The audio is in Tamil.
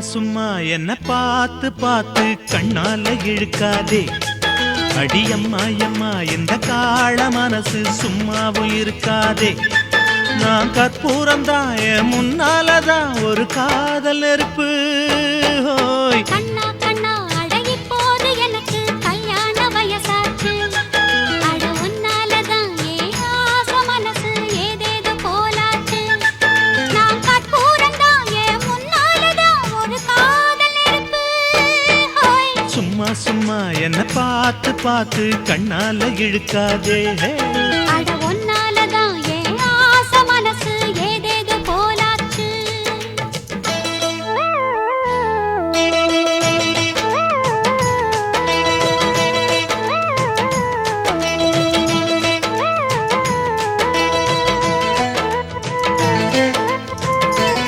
சும்மா என்ன பார்த்து பார்த்து கண்ணால இழுக்காதே. அடியம்மா அம்மா இந்த காள மனசு சும்மாவும் இருக்காதே. நான் கற்பூரம் தான் என் முன்னாலதான் ஒரு காதல் நெருப்பு. ஹோய் கண்ணா கண்ணா அழகி போது எனக்கு கல்யாண வயசாச்சு. அட உன்னாலதான் ஏ ஆசை மனசு ஏதேதோ போலாச்சு. நான் கற்பூரம் தான் என் முன்னாலதான் ஒரு காதல் நெருப்பு. ஹோய் சும்மா சும்மா என்ன பார்த்து பார்த்து கண்ணால இழுக்காதே.